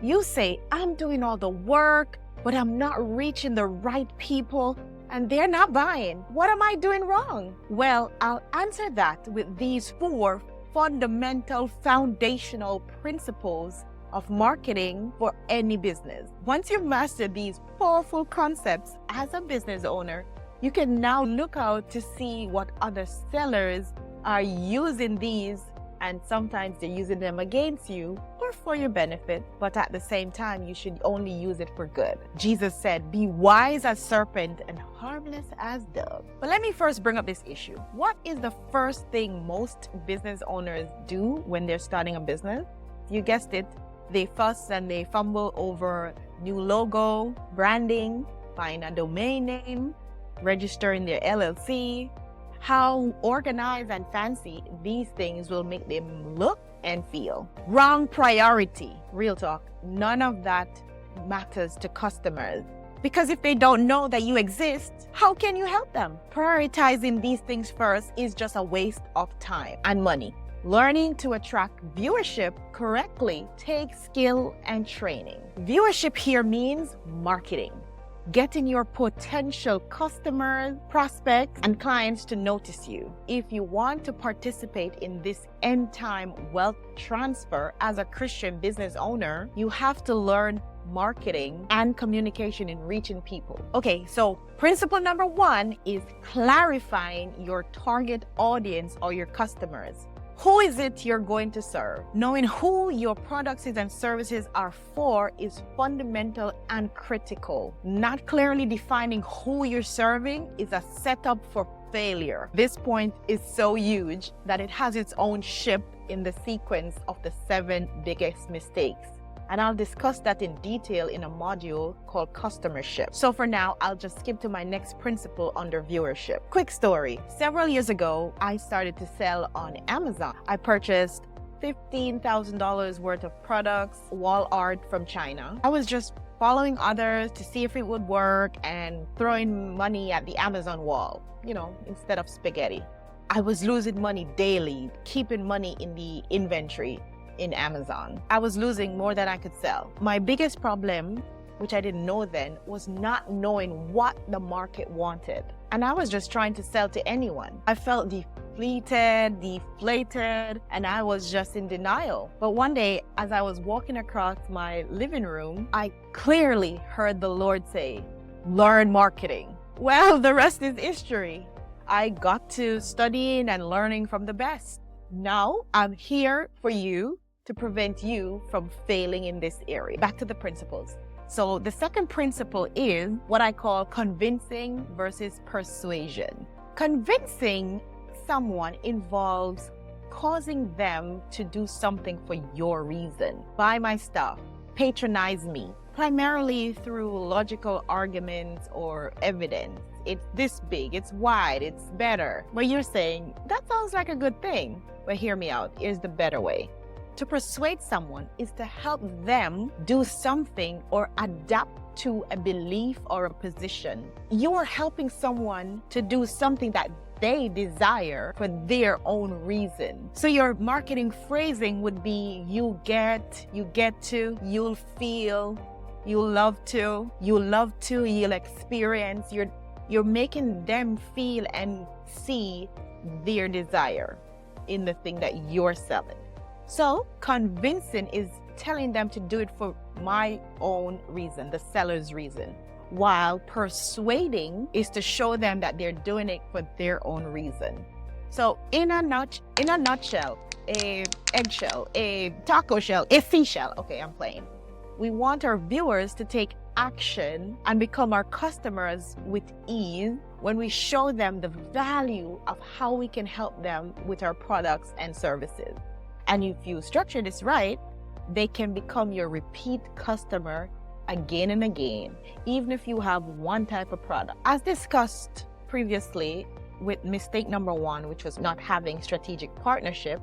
You say, I'm doing all the work, but I'm not reaching the right people and they're not buying. What am I doing wrong? Well, I'll answer that with these 4 fundamental foundational principles of marketing for any business. Once you've mastered these powerful concepts as a business owner, you can now look out to see what other sellers are using these, and sometimes they're using them against you or for your benefit, but at the same time, you should only use it for good. Jesus said, be wise as serpent and harmless as dove. But let me first bring up this issue. What is the first thing most business owners do when they're starting a business? You guessed it. They fuss and they fumble over new logo, branding, buying a domain name, registering their LLC. How organized and fancy these things will make them look and feel. Wrong priority. Real talk. None of that matters to customers. Because if they don't know that you exist, how can you help them? Prioritizing these things first is just a waste of time and money. Learning to attract viewership correctly takes skill and training. Viewership here means marketing. Getting your potential customers, prospects, and clients to notice you. If you want to participate in this end-time wealth transfer as a Christian business owner, you have to learn marketing and communication in reaching people. Okay, so principle number 1 is clarifying your target audience or your customers. Who is it you're going to serve? Knowing who your products and services are for is fundamental and critical. Not clearly defining who you're serving is a setup for failure. This point is so huge that it has its own ship in the sequence of the 7 biggest mistakes. And I'll discuss that in detail in a module called customership. So for now, I'll just skip to my next principle under viewership. Quick story. Several years ago, I started to sell on Amazon. I purchased $15,000 worth of products, wall art from China. I was just following others to see if it would work and throwing money at the Amazon wall, instead of spaghetti. I was losing money daily, keeping money in the inventory in Amazon. I was losing more than I could sell. My biggest problem, which I didn't know then, was not knowing what the market wanted. And I was just trying to sell to anyone. I felt deflated, and I was just in denial. But one day, as I was walking across my living room, I clearly heard the Lord say, learn marketing. Well, the rest is history. I got to studying and learning from the best. Now, I'm here for you to prevent you from failing in this area. Back to the principles. So the second principle is what I call convincing versus persuasion. Convincing someone involves causing them to do something for your reason. Buy my stuff, patronize me, primarily through logical arguments or evidence. It's this big, it's wide, it's better. But you're saying, that sounds like a good thing. But hear me out, here's the better way. To persuade someone is to help them do something or adapt to a belief or a position. You are helping someone to do something that they desire for their own reason. So your marketing phrasing would be, you get to, you'll feel, you'll love to, you'll experience. You're making them feel and see their desire in the thing that you're selling. So convincing is telling them to do it for my own reason, the seller's reason, while persuading is to show them that they're doing it for their own reason. So in a nutshell, a eggshell, a taco shell, a seashell. Okay, I'm playing. We want our viewers to take action and become our customers with ease when we show them the value of how we can help them with our products and services. And if you structure this right, they can become your repeat customer again and again, even if you have one type of product. As discussed previously with mistake number 1, which was not having strategic partnership,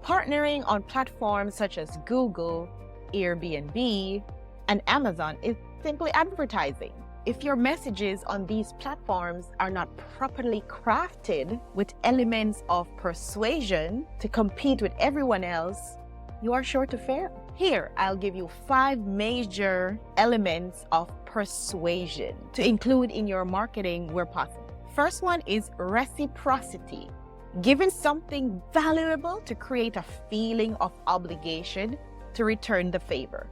partnering on platforms such as Google, Airbnb, and Amazon is simply advertising. If your messages on these platforms are not properly crafted with elements of persuasion to compete with everyone else, you are sure to fail. Here, I'll give you 5 major elements of persuasion to include in your marketing where possible. First one is reciprocity. Giving something valuable to create a feeling of obligation to return the favor,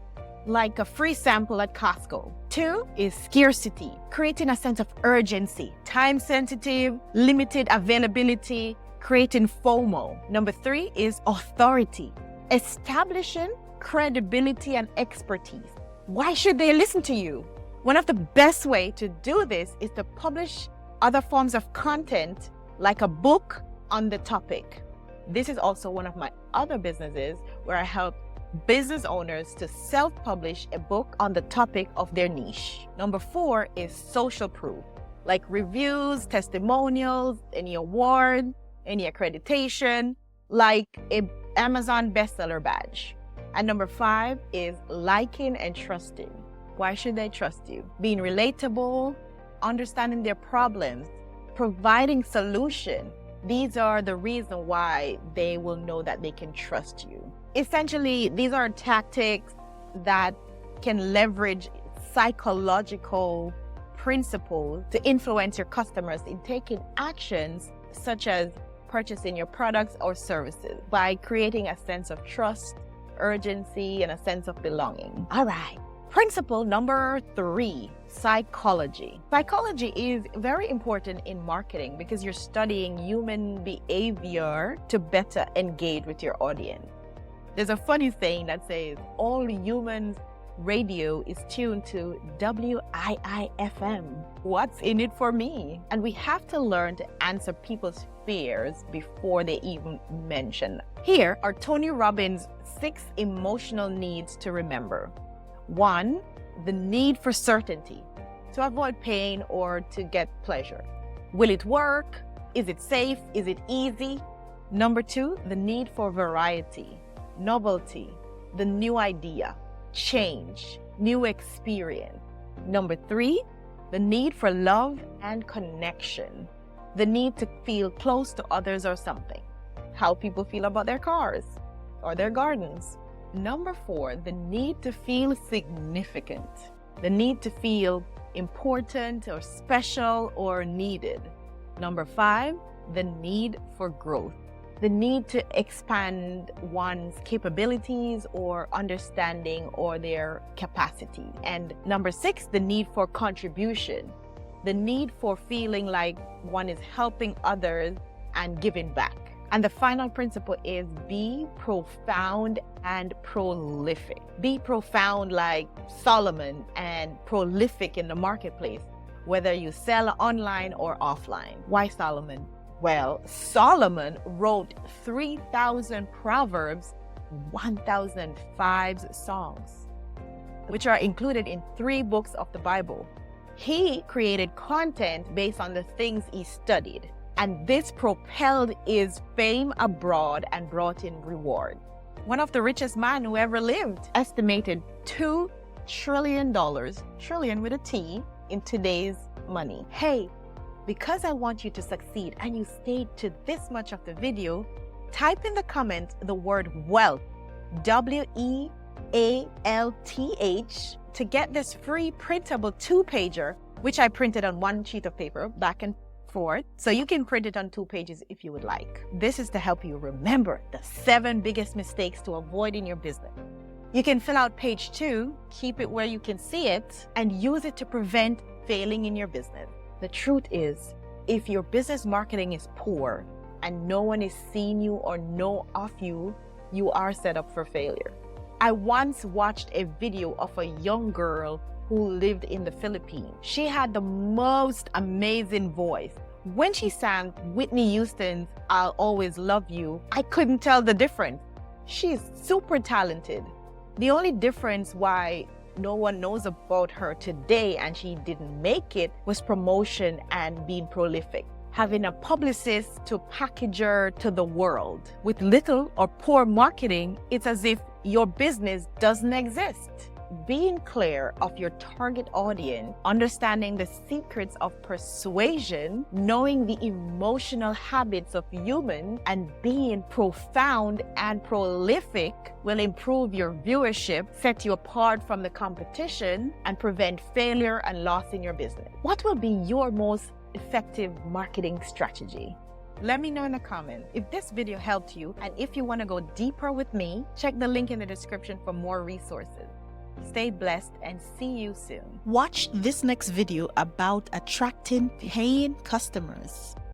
like a free sample at Costco. 2 is scarcity, creating a sense of urgency, time sensitive, limited availability, creating FOMO. Number 3 is authority, establishing credibility and expertise. Why should they listen to you? One of the best ways to do this is to publish other forms of content like a book on the topic. This is also one of my other businesses where I help business owners to self-publish a book on the topic of their niche. Number 4 is social proof, like reviews, testimonials, any award, any accreditation, like an Amazon bestseller badge. And number 5 is liking and trusting. Why should they trust you? Being relatable, understanding their problems, providing solution. These are the reason why they will know that they can trust you. Essentially, these are tactics that can leverage psychological principles to influence your customers in taking actions such as purchasing your products or services by creating a sense of trust, urgency, and a sense of belonging. All right. Principle number 3, psychology. Psychology is very important in marketing because you're studying human behavior to better engage with your audience. There's a funny saying that says all humans' radio is tuned to WIIFM. What's in it for me? And we have to learn to answer people's fears before they even mention them. Here are Tony Robbins' 6 emotional needs to remember. 1, the need for certainty, to avoid pain or to get pleasure. Will it work? Is it safe? Is it easy? Number 2, the need for variety, novelty, the new idea, change, new experience. Number 3, the need for love and connection, the need to feel close to others or something, how people feel about their cars or their gardens. Number 4, the need to feel significant, the need to feel important or special or needed. Number 5, the need for growth, the need to expand one's capabilities or understanding or their capacity. And number 6, the need for contribution, the need for feeling like one is helping others and giving back. And the final principle is be profound and prolific. Be profound like Solomon and prolific in the marketplace, whether you sell online or offline. Why Solomon? Well, Solomon wrote 3,000 proverbs, 1,005 songs, which are included in 3 books of the Bible. He created content based on the things he studied. And this propelled his fame abroad and brought in reward. One of the richest men who ever lived estimated $2 trillion, trillion with a T, in today's money. Hey, because I want you to succeed and you stayed to this much of the video, type in the comments the word wealth, WEALTH, to get this free printable 2-pager, which I printed on 1 sheet of paper back and forth, so you can print it on 2 pages if you would like. This is to help you remember the 7 biggest mistakes to avoid in your business. You can fill out page 2, keep it where you can see it, and use it to prevent failing in your business. The truth is, if your business marketing is poor and no one is seeing you or know of you, you are set up for failure. I once watched a video of a young girl who lived in the Philippines. She had the most amazing voice. When she sang Whitney Houston's I'll Always Love You, I couldn't tell the difference. She's super talented. The only difference why no one knows about her today and she didn't make it was promotion and being prolific. Having a publicist to package her to the world. With little or poor marketing, it's as if your business doesn't exist. being clear of your target audience, understanding the secrets of persuasion, knowing the emotional habits of humans, and being profound and prolific will improve your viewership, set you apart from the competition, and prevent failure and loss in your business. What will be your most effective marketing strategy? Let me know in the comments if this video helped you, and if you want to go deeper with me, check the link in the description for more resources. Stay blessed and see you soon. Watch this next video about attracting paying customers.